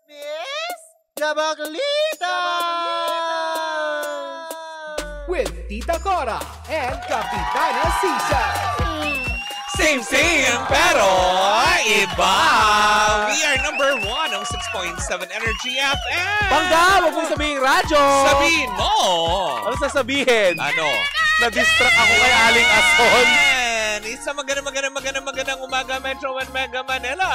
Miss Gabaglita! With Tita Cora and Kapitana Sisa. Same, pero iba. We are number 1 on 6.7 Energy FM. Bangga! Huwag mong sabihin radyo! Sabihin mo! Ano sasabihin? Ano? Na-distract ako kay Aling Ason. Isang magandang umaga, Metro 1 Mega Manila.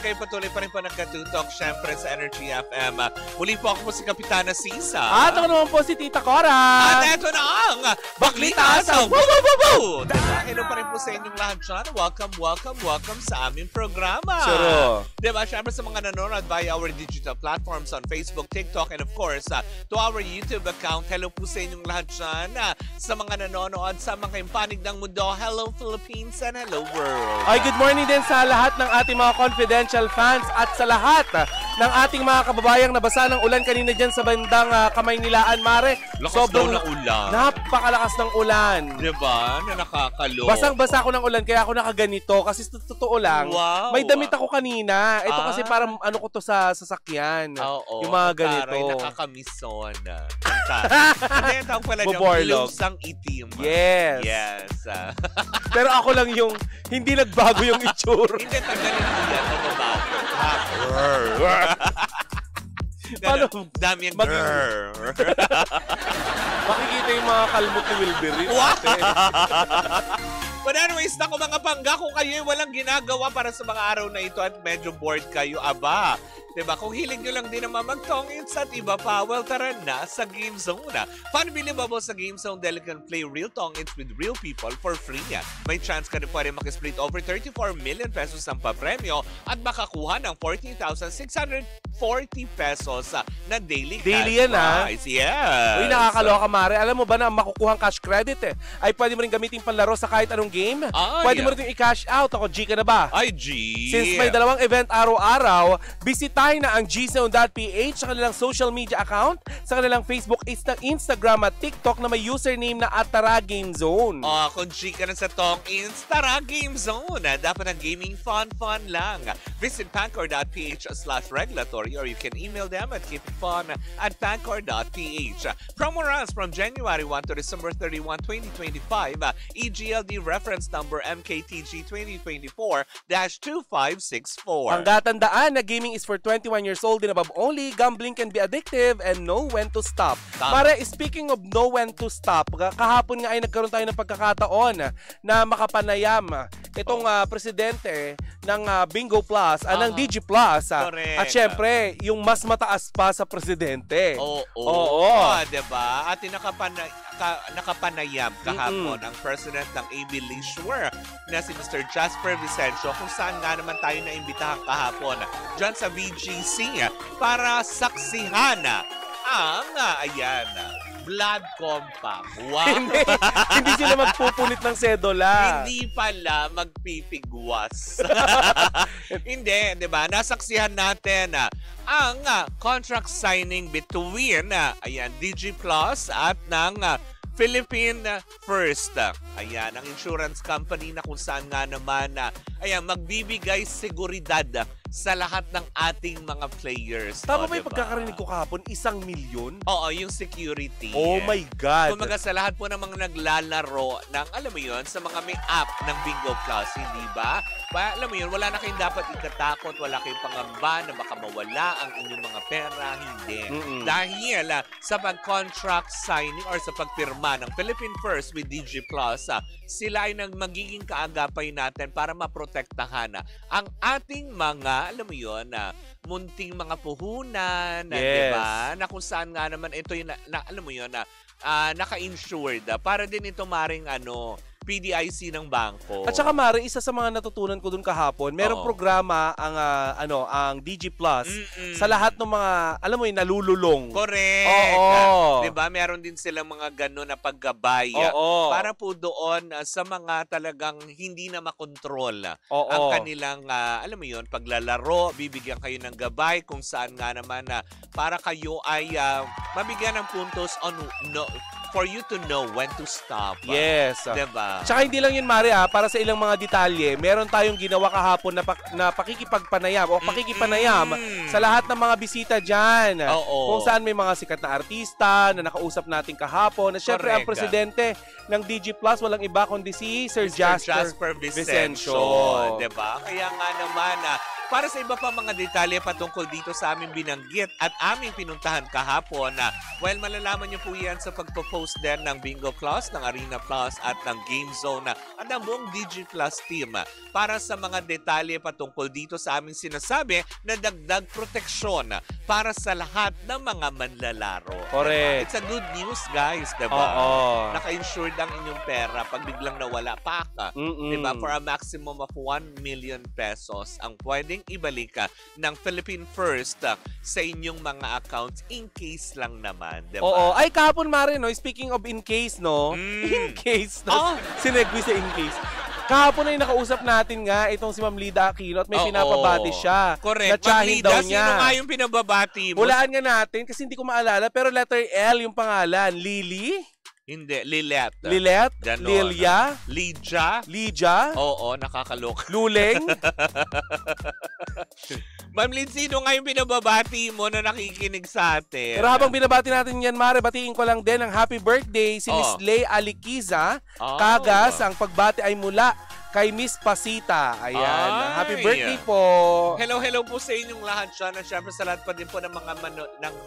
Kayo patuloy pa rin po nagkatutok, syempre sa Energy FM. Muli po ako po si Kapitana Sisa. At ako naman po si Tita Cora. At eto na ang Baklita sa Woo! Diba? Hello pa rin po sa inyong lahat dyan. Welcome sa aming programa. Sure. Diba? Syempre sa mga nanonood via our digital platforms on Facebook, TikTok, and of course, to our YouTube account. Hello po sa inyong lahat dyan. Sa mga nanonood sa mga panig ng mundo. Hello, Philippines, and hello, world. Ay, good morning din sa lahat ng ating mga confidential fans at sa lahat ng ating mga kababayang nabasa ng ulan kanina dyan sa bandang Kamaynilaan, Mare. Lakas daw ng ulan. Napakalakas ng ulan. Diba? Na nakakalo. Basang-basa ako ng ulan kaya ako nakaganito kasi totoo lang. Wow. May damit ako kanina. Ito kasi parang ano ko to sa sasakyan. Oo. Yung mga ganito. Taray, nakakamisson. Hindi, ang tawag pala niyang Buborlog. lusang itim. Yes. Yes. Pero ako lang yung hindi nagbago yung itsura. Hindi, tanggalin mo yan. Mababago. Paano? Dami yung Maging- grrr. Makikita yung mga kalmot ni Wilbery. But anyways, naku mga pangga, kung kayo walang ginagawa para sa mga araw na ito at medyo bored kayo, aba, diba? Kung hiling nyo lang din naman mag-tongits at iba pa, well, tara na sa Game Zone. Unbelievable sa Game Zone dahil you can play real tongits with real people for free. May chance ka rin pa rin makisplit over 34 million pesos ang papremyo at makakuha ng 14,640 pesos na daily Daily yan, prize. Yes. Uy, nakakaloka, Mare. Alam mo ba na ang makukuhang cash credit ay pwede mo rin gamitin panlaro sa kahit anong game? Pwede mo rin i-cash out. Ako, G ka na ba? Ay, G. Since may dalawang event araw-araw, bisitahin na ang gzone.ph sa kanilang social media account, sa kanilang Facebook, Instagram at TikTok na may username na @TaraGameZone. Kung G ka na sa Tong Instara Game Zone, dapat ang gaming fun lang. Visit pancor.ph/regulatory or you can email them at keepitfun@pancor.ph. Promo runs from January 1 to December 31, 2025. EGLD reference number MKTG 2024-2564. Ang gatandaan na gaming is for 21 years old and above only. Gambling can be addictive and know when to stop. Para speaking of know when to stop, kahapon nga ay nagkaroon tayo ng pagkakataon na makapanayam itong presidente ng Bingo Plus, ng Digi Plus. At syempre, yung mas mataas pa sa presidente. Oo. Diba? At nakapanayam kahapon ang president ng AB Leisure na si Mr. Jasper Vicencio kung saan nga naman tayo naimbitahan kahapon dyan sa VGC para saksihan ang blood compact. Wow! hindi sila magpupunit ng sedula. Hindi pala magpipigwas. Hindi, di ba? Nasaksihan natin ang contract signing between Digi Plus at ng Philippine First. Ayan, ang insurance company na kung saan nga naman magbibigay seguridad sa lahat ng ating mga players. Tama ba yung pagkakarinig ko kahapon? 1 milyon? Oo, yung security. Oh my God! Kumaga sa lahat po ng mga naglalaro ng, alam mo yun, sa mga may app ng Bingo Plus, hindi ba? Alam mo yun, wala na kayong dapat ikatakot, wala kayong pangamba na baka mawala ang inyong mga pera, hindi. Dahil sa pag-contract signing or sa pagpirma ng Philippine First with Digi Plus, sila ay magiging kaagapay natin para maprotektahan ang ating mga, alam mo yun, munting mga puhunan, yes. diba? Na kung saan nga naman ito yung, alam mo yun, naka-insured. Para din ito maring PDIC ng bangko. At saka Mare, isa sa mga natutunan ko dun kahapon, merong programa ang Digi Plus sa lahat ng mga, alam mo yun, nalululong. Correct. Oo. 'Di ba? Meron din silang mga gano'n na paggabay para po doon sa mga talagang hindi na makontrol ang kanilang alam mo yun, paglalaro, bibigyan kayo ng gabay kung saan nga naman para kayo ay mabigyan ng puntos on for you to know when to stop. Yes. Diba? Tsaka hindi lang yun, Mare, para sa ilang mga detalye, meron tayong ginawa kahapon na pakikipagpanayam o pakikipanayam sa lahat ng mga bisita dyan. Oo. Kung saan may mga sikat na artista na nakausap natin kahapon. Na syempre, ang Correct. presidente ng DG Plus, walang iba kundi si Sir Jasper Vicencio. Diba? Kaya nga naman, para sa iba pa mga detalye patungkol dito sa aming binanggit at aming pinuntahan kahapon, well, malalaman niyo po yan sa pagpo-post din ng Bingo Plus, ng Arena Plus at ng Game Zone at ng buong DG Plus team para sa mga detalye patungkol dito sa aming sinasabi na dagdag proteksyon para sa lahat ng mga manlalaro. Correct. It's a good news, guys, diba? Oo. Naka-insured ang inyong pera pag biglang nawala, paka. Diba? For a maximum of 1 million pesos ang pwedeng ibalik ng Philippine First sa inyong mga accounts in case lang naman. Diba? Oo. Ay, kahapon, Mare, no? Speaking of in case, no? In case, no? Sinegway sa in case. Kahapon ay nakausap natin nga itong si Ma'am Lida Aquino at may pinapabati siya. Correct. Ma'am Lida, sino nga yung pinababati mo? Hulaan nga natin kasi hindi ko maalala pero letter L yung pangalan. Lily? Hindi. Lilet. Ganon. Lilia? Lija? Oo, nakakaloka. Luleng? Ma'am Lid, sino nga yung pinababati mo na nakikinig sa atin? Pero habang binabati natin yan, Mare, batiin ko lang din ang happy birthday si Miss Lay Aliquiza. Kagas, ang pagbati ay mula kay Miss Pasita. Ayan. Happy birthday po. Hello po sa inyong lahat dyan. At syempre sa lahat pa din po ng mga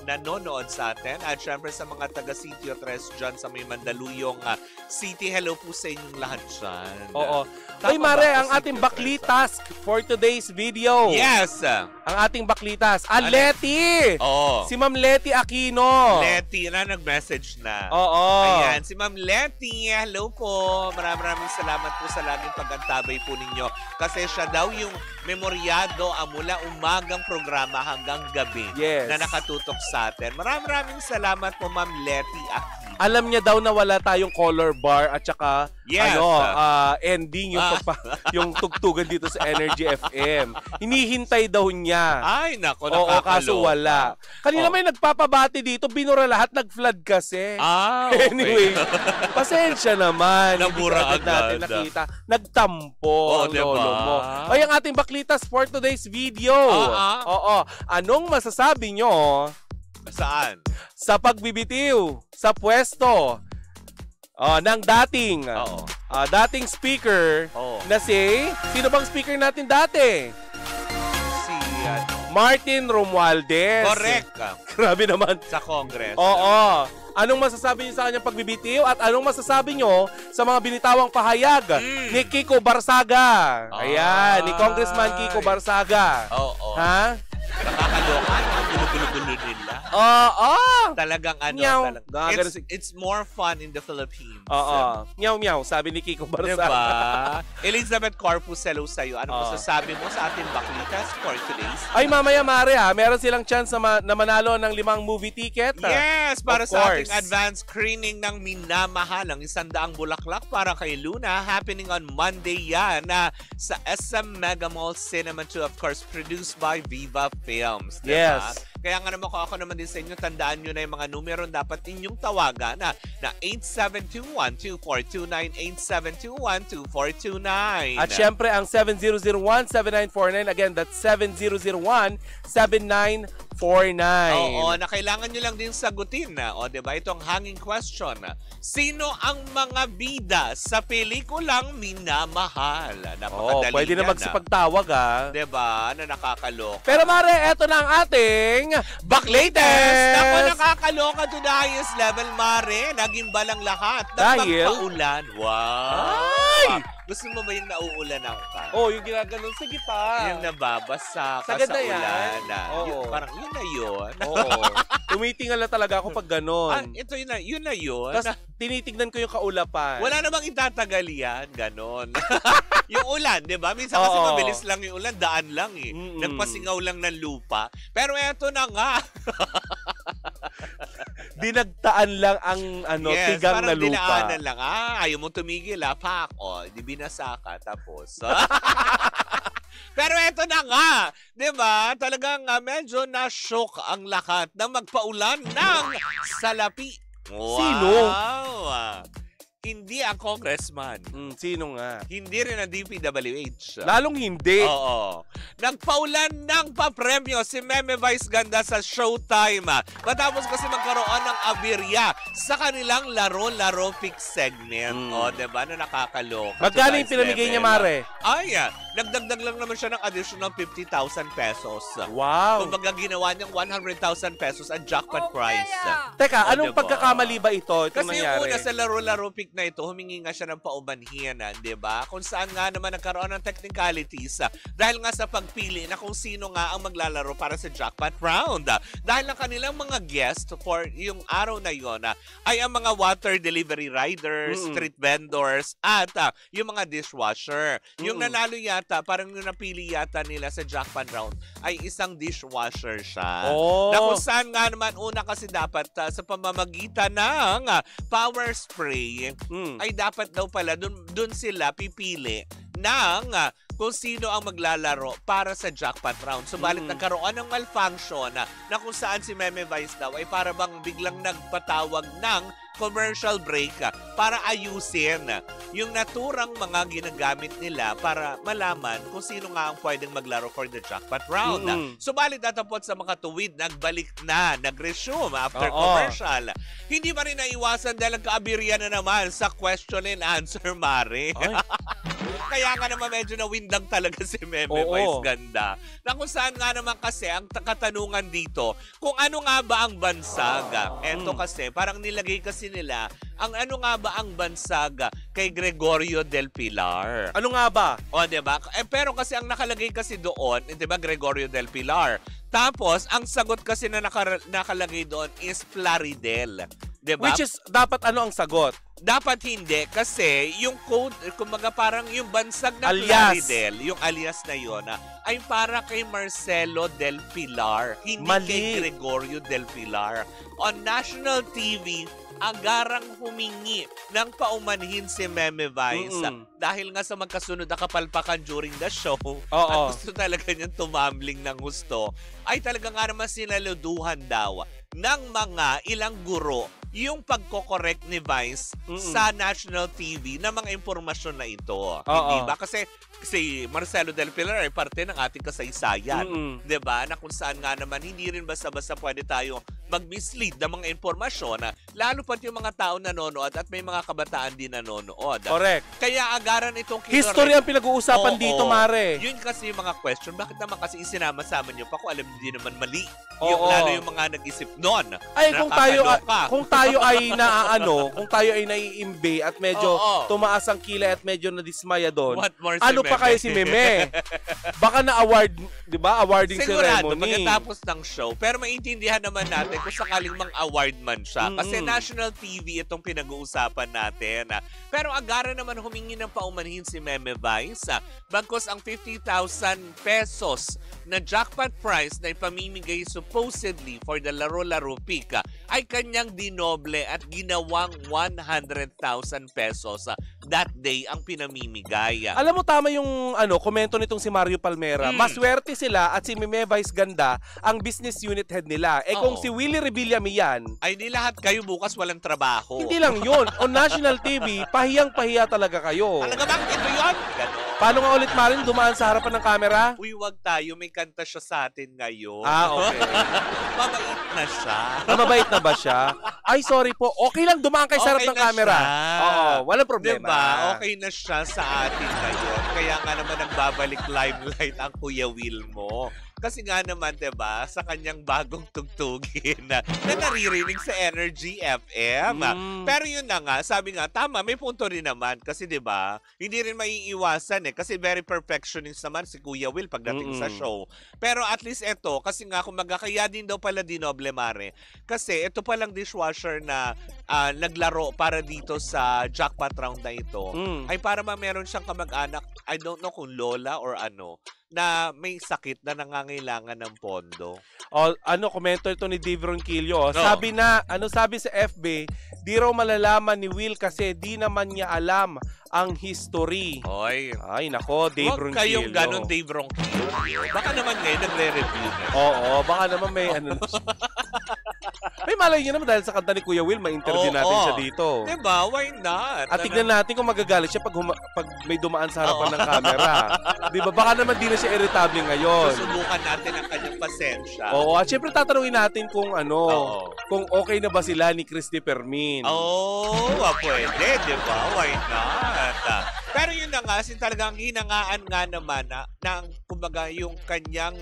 nanonood sa atin. At syempre sa mga taga Sitio 3 dyan sa may Mandaluyong City. Hello po sa inyong lahat dyan. Oo. Ay, Mare, ang ating bakli task for today's video. Yes! Ang ating baklitas. Leti! Oo. Si Ma'am Leti Aquino. Leti na nag-message na. Oo. Ayan, si Ma'am Leti. Hello po. Maraming salamat po sa laging pag-antabay po ninyo. Kasi siya daw yung memoryado mula umagang programa hanggang gabi na nakatutok sa atin. Maraming salamat po, Ma'am Leti Aquino. Alam niya daw na wala tayong color bar at saka ending yung tugtugan dito sa Energy FM. Hinihintay daw niya. Ay, nako, Oo, nakakaloka. kaso wala. Kanina may nagpapabati dito, binura lahat, nag-flood kasi. Okay. Anyway, pasensya naman. Nabura Hindi natin agad. nakita. Nagtampo ang lolo mo. Ay, ang ating baklitas for today's video. Oo. Anong masasabi nyo Saan? sa pagbibitiw sa pwesto ng dating speaker na sino bang speaker natin dati? Si Martin Romualdez. Correct. Grabe naman. Sa Congress. Oo. Anong masasabi niyo sa kanyang pagbibitiw at anong masasabi niyo sa mga binitawang pahayag ni Kiko Barsaga? Ayan, ni Congressman Kiko Barsaga. Oo. Ha? Nakakaloka. Ang gulo-gulo nila. Oo. Talagang Meow. it's more fun in the Philippines. Oo. Meow, sabi ni Kiko Barsaga. Diba? Elizabeth Corpus, hello sa'yo. Ano masasabi mo sa ating baklitas for today's? Ay, mamaya, Mare, meron silang chance na manalo ng 5 movie ticket. Yes, para sa ating advanced screening ng Minamahal, ang 100 bulaklak para kay Luna. Happening on Monday yan sa SM Mega Mall Cinema 2, of course, produced by Viva Films. Diba? Yes. Kaya nga naman ako naman din sa inyo, tandaan nyo na yung mga numero dapat inyong tawagan na 8721-2429, 8721-2429. At syempre, ang 7001-7949. Again, that's 7001-7949. Oo, na kailangan nyo lang din sagutin na. O, diba? Itong hanging question. Sino ang mga bida sa pelikulang Minamahal? Napakadali pwede na magsipagtawag, Diba? Na nakakaloka. Pero Mare, eto na ang ating Baklatest! Ako, nakakaloka to the highest level, Mare. Naging balang lahat. Dahil? Magpaulan. Wow! Ay! Gusto mo ba yung nauulanan ka? Yung ginaganon. Sige pa. Yung nababasa ka Sagad sa na yan. ulan. Oo. Parang yun na yun. Oo. Tumitingala talaga ako pag ganon. Ito yun na yun. Tapos tinitignan ko yung kaulapan. Wala namang itatagal yan. Ganon. Yung ulan, di ba? Minsan kasi mabilis lang yung ulan. Daan lang eh. Nagpasingaw lang ng lupa. Pero eto na nga. Dinagtaan lang ang tigang na lupa. Dinaanan lang. Ayaw mo tumigil, pak. Di binasa ka. Tapos. Pero eto na nga, di ba? Talagang medyo na-shock ang lahat na magpaulan ng salapi Sino? Wow! Hindi ang congressman. Sino nga? Hindi rin ang DPWH. Lalong hindi. Oo. Nagpaulan ng papremyo si Meme Vice Ganda sa Showtime. Matapos kasi magkaroon ng abirya sa kanilang laro-laro pick segment. O, diba? Na nakakaloka. Magkano si yung Vice pinamigay niya, Level. Mare? Ay, nagdagdag lang naman siya ng additional 50,000 pesos. Wow. Kumbaga ginawa niyang 100,000 pesos ang jackpot prize. Teka, O, anong diba? pagkakamali ba ito? Itong Kasi yung nangyari? una sa laro-laro pick na ito, humingi nga siya ng paumanhin, di ba? Kung saan nga naman nagkaroon ng technicalities dahil nga sa pagpili na kung sino nga ang maglalaro para sa jackpot round. Dahil ang kanilang mga guest for yung araw na yon ay ang mga water delivery riders, street vendors, at yung mga dishwasher. Yung nanalo yata, parang yung napili yata nila sa jackpot round ay isang dishwasher siya. Oh. Na kung saan nga naman una kasi dapat sa pamamagitan ng power spray ay dapat daw pala dun sila pipili ng kung sino ang maglalaro para sa jackpot round. Subalit nagkaroon ng malfunction na kung saan si Meme Vice daw ay para bang biglang nagpatawag ng commercial break para ayusin yung naturang mga ginagamit nila para malaman kung sino nga ang pwedeng maglaro for the jackpot round. Subalit datapot sa makatuwid, nagbalik na, nag-resume after commercial. Hindi pa rin naiwasan dahil kaabirya na naman sa question and answer, Mare. Kaya nga naman medyo nawindang talaga si Meme Vice Ganda. Na kung saan nga naman kasi ang katanungan dito, kung ano nga ba ang bansag? Eto kasi, parang nilagay kasi nila, ang ano nga ba ang bansag kay Gregorio del Pilar? Ano nga ba? O, diba? Pero kasi ang nakalagay kasi doon, diba, Gregorio del Pilar. Tapos, ang sagot kasi na nakalagay doon is Plaridel. Diba? Which is, dapat ano ang sagot? Dapat hindi kasi yung code, kumbaga parang yung bansag na Alias. Plaridel, yung alias na yun, ay para kay Marcelo del Pilar, hindi Mali. kay Gregorio del Pilar. On national TV, agarang humingi ng paumanhin si Meme Vice dahil nga sa magkasunod na kapalpakan during the show at gusto talaga niyang tumambling ng gusto, ay talaga nga naman sinaluduhan daw ng mga ilang guro yung pagkokorek ni Vice sa national TV na mga impormasyon na ito. Hindi ba? Kasi si Marcelo del Pilar ay parte ng ating kasaysayan. Diba? Na kung saan nga naman hindi rin basta-basta pwede tayo mag-mislead ng mga impormasyon lalo pat yung mga tao nanonood at may mga kabataan din nanonood. Correct. Kaya agaran itong History ang pinag-uusapan dito, Mare. Yun kasi yung mga question. Bakit naman kasi isinama-sama niyo pa kung alam niyo naman mali? Yung lalo yung mga nag-isip nun. Ay, kung tayo ay naaano, kung tayo ay naiimbe at medyo tumaas ang kilay at medyo nadismaya doon. Ano pa kayo si Meme? Baka na-award, di ba? Awarding sigurado, ceremony. pagkatapos ng show. Pero maintindihan naman natin kung sakaling mang-award man siya. Kasi national TV itong pinag-uusapan natin. Pero agaran naman humingi ng paumanhin si Meme Vice. Bagkos ang 50,000 pesos na jackpot prize na ipamimigay supposedly for the Laro-Laro Pick ay kanyang dinoble at ginawang 100,000 pesos that day ang pinamimigay. Alam mo tama yung komento nitong si Mario Palmera. Maswerte sila at si Meme Vice Ganda ang business unit head nila. Kung si Willie Rebillame yan, ay di lahat kayo bukas walang trabaho. hindi lang yun. On national TV, pahiyang-pahiya talaga kayo. Talaga bang ito yun? Ganon. Paano nga ulit, Marin, dumaan sa harapan ng camera? Uy, wag tayo. May kanta siya sa atin ngayon. Okay. Mabait na siya. Mabait na ba siya? Ay, sorry po. Okay lang dumaan kay sa harap Okay ng na camera. siya. Oo, walang problema. Diba? Okay na siya sa atin ngayon. Kaya nga naman nagbabalik limelight ang Kuya Will mo. Kasi nga naman, diba, sa kanyang bagong tugtugin na naririnig sa Energy FM. Pero yun na nga, sabi nga, tama, may punto rin naman. Kasi diba, hindi rin maiiwasan kasi very perfectionist naman si Kuya Will pagdating sa show. Pero at least ito, kasi nga kung magkakaya din daw pala dinoble, Mare. Kasi ito palang dishwasher na naglaro para dito sa jackpot round na ito, ay para meron siyang kamag-anak, I don't know kung lola or ano, na may sakit na nangangailangan ng pondo. Komento ito ni Dave Ronquillo. Sabi sa FB, di raw malalaman ni Will kasi di naman niya alam ang history. Hoy. Ay, nako, Dave Huwag Ronquillo. kayong ganon, Dave Ronquillo. Baka naman ngayon nagre-review na. Oo, baka naman may ano na siya. May malay nyo naman dahil sa kanta ni Kuya Will, ma-interview natin siya dito. Diba? Why not? At tignan natin kung magagalit siya pag may dumaan sa harapan ng camera. Diba? Baka naman di na siya irritable ngayon. Susubukan natin ang kanyang pasensya. Oo, at syempre tatanungin natin kung kung okay na ba sila ni Christy Fermin. Pwede, diba? Why not? Pero yun na nga, talagang hinangaan nga naman ng kumbaga yung kanyang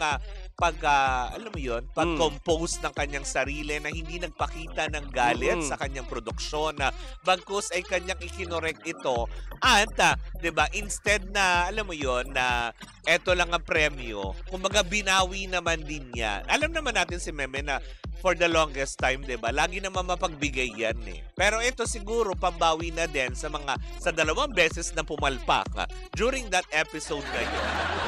alam mo yun, pag-compose ng kanyang sarili na hindi nagpakita ng galit sa kanyang produksyon. Bagkus ay kanyang ikinorek ito. At, diba, instead na, alam mo yun, na eto lang ang premyo, kumbaga binawi naman din yan. Alam naman natin si Meme na for the longest time, diba, lagi naman mapagbigay yan eh. Pero ito siguro, pambawi na din sa 2 beses na pumalpak during that episode na yun.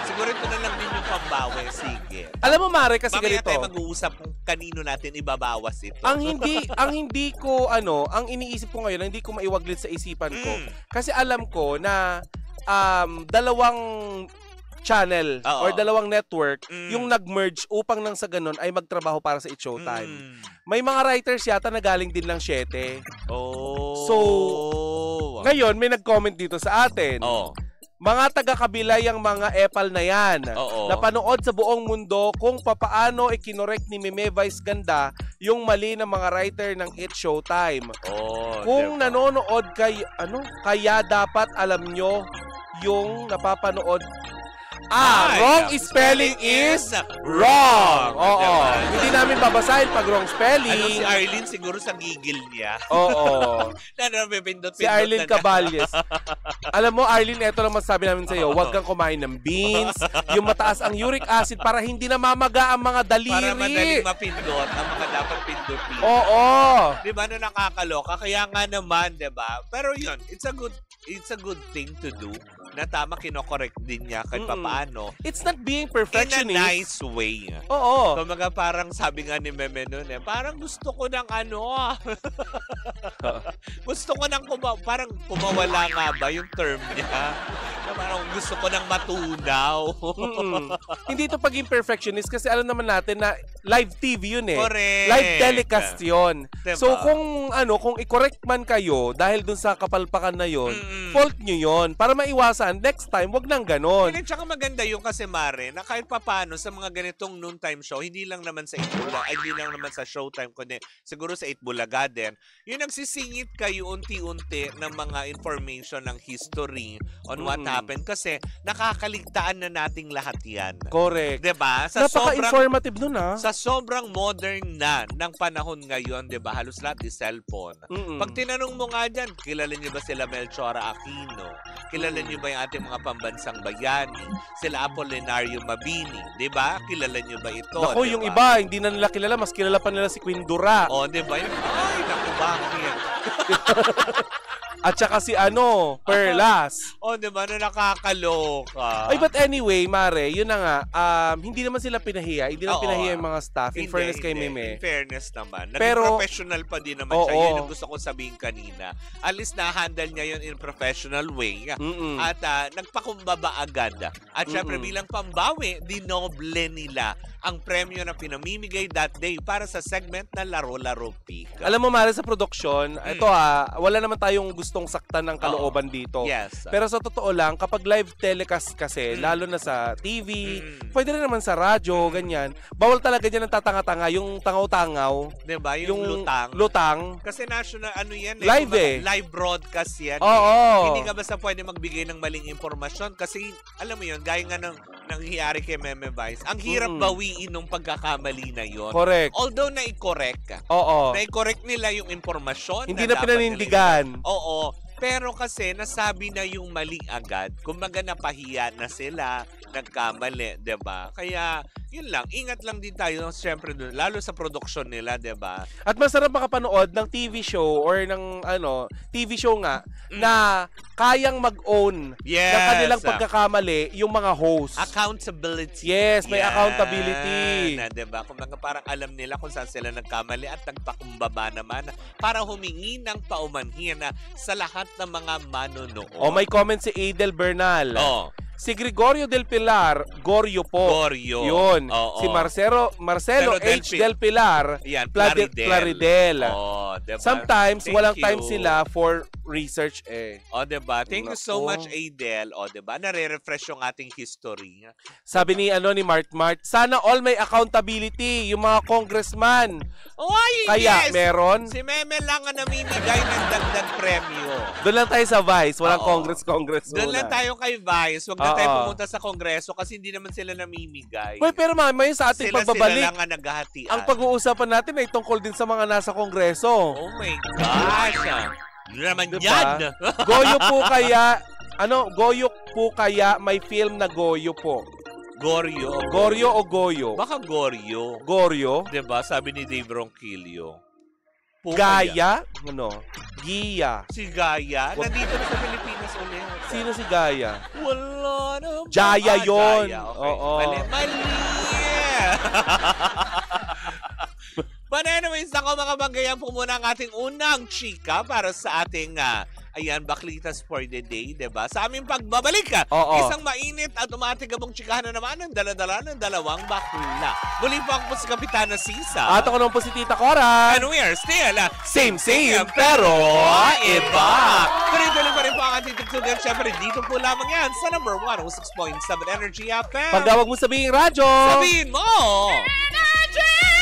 Siguro ito na lang din yung pambawi. Sige. Alam mo, Mare, kasi mamaya ganito. tayo mag-uusap kung kanino natin ibabawas ito. Ang hindi ko, ang iniisip ko ngayon, hindi ko maiwaglit sa isipan ko. Kasi alam ko na 2 channel or 2 network yung nag-merge upang nang sa ganun ay magtrabaho para sa It's Showtime. May mga writers yata na galing din ng 7. So, ngayon may nag-comment dito sa atin. Mga taga-kabila yung mga epal na yan. Napanood sa buong mundo kung papaano ikinorek ni Meme Vice Ganda yung mali ng mga writer ng It's Showtime. Kung nanonood kaya dapat alam nyo yung napapanood. Wrong spelling is wrong. Oo. Hindi namin babasahin pag wrong spelling. Si Arlene siguro sa gigil niya. Oo. Si Arlene Caballes. Alam mo, Arlene, ito lang masasabi namin sa iyo. Huwag kang kumain ng beans, yung mataas ang uric acid para hindi na mamaga ang mga daliri. Para madaling mapindot ang mga dapat pindutin. Oo. Diba na nakakaloka? Kaya nga naman, diba? Pero yun, it's a good thing to do na tama kinokorek din niya kahit papaano. It's not being perfectionist. In a nice way. Oo. Kumaga parang sabi nga ni Meme noon parang gusto ko ng gusto ko ng parang kumawala nga ba yung term niya. Parang gusto ko ng matunaw. Hindi ito paging perfectionist kasi alam naman natin na live TV yun eh. Correct. Live telecast yun. Diba? So kung i-correct man kayo dahil dun sa kapalpakan na yun, fault nyo yun. Para maiwasan, next time, wag nang ganon. Hindi, tsaka maganda yung kasi Mare, na kahit papano sa mga ganitong noontime show, hindi lang naman sa hindi lang naman sa Showtime, kundi siguro sa Itbulaga din, yung nagsisingit kayo unti-unti ng mga information ng history on what happened kasi nakakaligtaan na nating lahat yan. Correct. Diba? Napaka-informative nun Sa sobrang modern na ng panahon ngayon, diba? Halos lahat is cellphone. Pag tinanong mo nga dyan, kilala niyo ba sila Melchora Aquino? Kilala niyo ba yung ating mga pambansang bayani? Sila Apolinario Mabini, diba? Kilala niyo ba ito? Naku, diba? yung iba, hindi na nila kilala. Mas kilala pa nila si Queen Dura. Diba? Ay, naku, bakit? At saka si Perlas. Diba na nakakaloka? Ay, but anyway, Mare, yun na nga, hindi naman sila pinahiya. Hindi naman pinahiya yung mga staff. In fairness kay Meme. In fairness naman. Naging Pero, professional pa din naman siya. Yun ang gusto kong sabihin kanina. At least na-handle niya yun in professional way. At nagpakumbaba agad. At syempre bilang pambawi, dinoble nila ang premyo na pinamimigay that day para sa segment na Laro-Laro Pick. Alam mo, Mare, sa production, ito wala naman tayong gustong saktan ng kalooban dito. Yes. Pero sa totoo lang, kapag live telecast kasi, lalo na sa TV, pwede rin naman sa radyo, ganyan, bawal talaga dyan ang tatanga-tanga, yung tangaw-tangaw. Diba? Yung lutang. Lutang. Kasi national, yan live live broadcast yan. Hindi ka basta pwede magbigay ng maling impormasyon kasi, alam mo yun, gaya nga ng nangyayari kay Meme Vice, ang hirap bawiin nung pagkakamali na yun. Correct. Although na-correct. Na-correct nila yung impormasyon. Hindi na pinanindigan. Oo. Pero kasi nasabi na yung mali agad. Kumbaga napahiya na sila, nagkamali, 'di ba? Kaya yun lang, ingat lang din tayo syempre doon, lalo sa production nila, 'di ba? At masarap makapanood ng TV show or ng TV show nga na kayang mag-own ng kanilang pagkakamali yung mga host. Accountability. Yes, may accountability. Na, 'di ba? Kumbaga parang alam nila kung saan sila nagkamali at nagpakumbaba naman para humingi ng paumanhin sa lahat ng mga manonood. May comment si Adel Bernal. Si Gregorio del Pilar, Goryo po. Goryo. Yun. Oo. Si Marcelo H. Del Pilar, Yan, Plaridel. Oh, diba? Sometimes, Thank walang you. time sila for research eh. O, diba? Thank you so Nako. much, Adel. O, diba? Nare-refresh yung ating history. Sabi ni Mart, sana all may accountability, yung mga congressman. Oy, Kaya yes! meron. Si Meme lang ang namimigay ng dagdag premyo. Doon lang tayo sa Vice, walang Oo. Congress. Doon lang tayo kay Vice. Huwag na Oo. tayo pumunta sa Kongreso kasi hindi naman sila namimigay. Uy, pero mamaya sa ating Sila pagbabalik, lang ang naghahatian. ang pag-uusapan natin ay tungkol din sa mga nasa Kongreso. Oh my gosh. Yun naman Diba? yan. Goyo po kaya may film na Goyo po. Goryo. Goryo o Goyo? Baka Goryo. Goryo? Diba? Sabi ni Dave Ronquillo. Gaya? Gia. Si Gaya. Nandito na sa Pilipinas ulit. Sino si Gaya? Wala na. Jaya yun. Jaya. Okay. Oo. Mali. But anyways, ako mga banggayan po muna ang ating unang chika para sa ating Baklitas for the day, diba? Sa aming pagbabalik, Oo. isang mainit at umatigabong chikahan na naman ng dala-dala ng dalawang bakla. Muli po ako po si Kapitana Sisa. At ako naman po si Tita Cora. And we are still Same, pero iba. Tuloy-tuloy pa rin po ang ating tugtugan. Siyempre, dito po lamang yan sa number 106.7 Energy FM. Pag daw wag mo sabihin radyo. Sabihin mo! Energy!